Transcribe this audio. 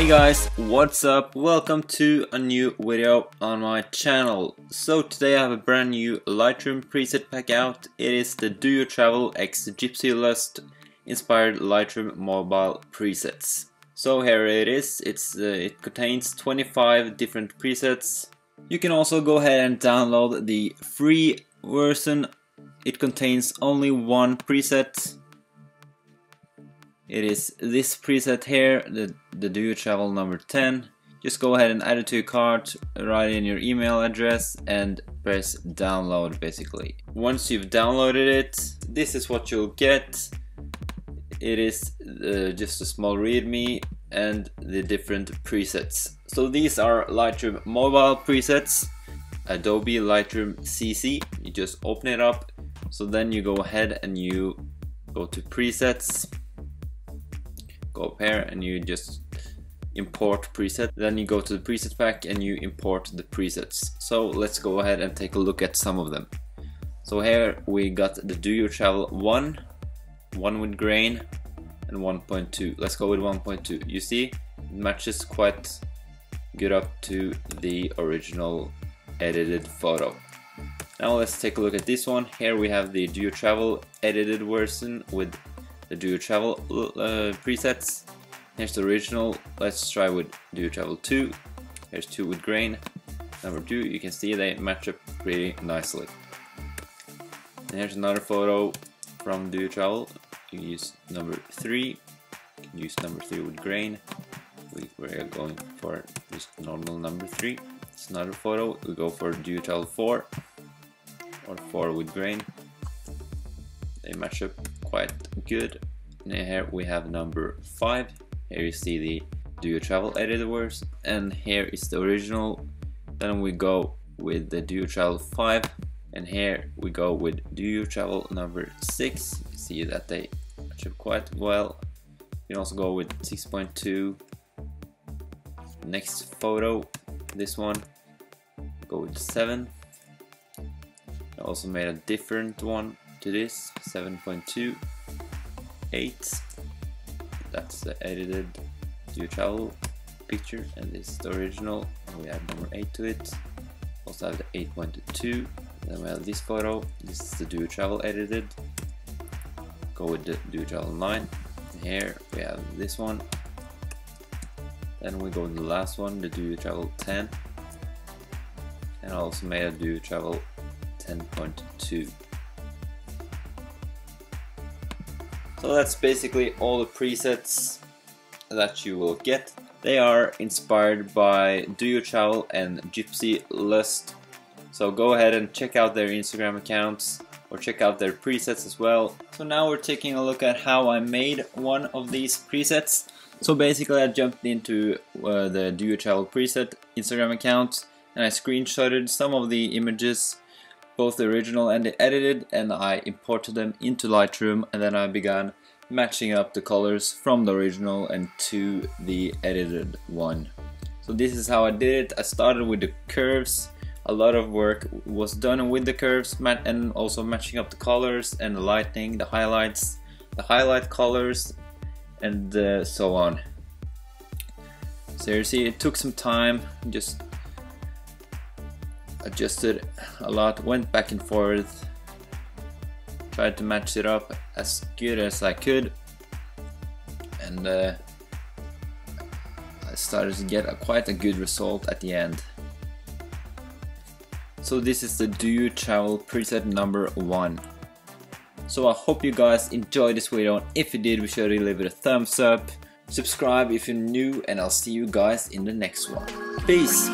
Hey guys, what's up? Welcome to a new video on my channel. So today I have a brand new Lightroom preset pack out. It is the Do You Travel x GYPSEA LUST inspired Lightroom Mobile Presets. So here it is. It contains 25 different presets. You can also go ahead and download the free version. It contains only one preset. It is this preset here, the Do You Travel number 10. Just go ahead and add it to your cart, write in your email address and press download basically. Once you've downloaded it, this is what you'll get. It is just a small readme and the different presets. So these are Lightroom Mobile Presets, Adobe Lightroom CC. You just open it up. So then you go ahead and you go to presets. Go up here and you just import preset. Then you go to the preset pack and you import the presets. So let's go ahead and take a look at some of them. So here we got the Do You Travel 1 with grain and 1.2. Let's go with 1.2. You see it matches quite good up to the original edited photo. Now let's take a look at this one. Here we have the Do You Travel edited version with the Do You Travel presets. Here's the original. Let's try with Do You Travel 2. Here's 2 with grain. Number 2, you can see they match up pretty nicely. And here's another photo from Do You Travel. You use number 3. You can use number 3 with grain. We're going for just normal number 3. It's another photo. We go for Do You Travel 4 or 4 with grain. They match up quite good. And here we have number 5. Here you see the Do You Travel edited version, and here is the original. Then we go with the Do You Travel 5, and here we go with Do You Travel number 6. You see that they match up quite well. You can also go with 6.2. Next photo, this one, go with 7. I also made a different one to this, 7.2, 8. That's the edited Do You Travel picture, and this is the original. And we add number 8 to it. Also have the 8.2. Then we have this photo. This is the Do You Travel edited. Go with the Do You Travel 9. And here we have this one. Then we go to the last one, the Do You Travel 10. And I also made a Do You Travel 10.2. So that's basically all the presets that you will get. They are inspired by Do You Travel and GYPSEA LUST. So go ahead and check out their Instagram accounts or check out their presets as well. So now we're taking a look at how I made one of these presets. So basically I jumped into the Do You Travel preset Instagram account and I screenshotted some of the images, both the original and the edited, and I imported them into Lightroom, and then I began matching up the colors from the original and to the edited one. So this is how I did it. I started with the curves. A lot of work was done with the curves and also matching up the colors and the lighting, the highlights, the highlight colors, and so on. So you see it took some time, just adjusted a lot, went back and forth, tried to match it up as good as I could, and I started to get quite a good result at the end. So this is the Do You Travel preset number 1. So I hope you guys enjoyed this video, and if you did, be sure to leave it a thumbs up, subscribe if you're new, and I'll see you guys in the next one. Peace!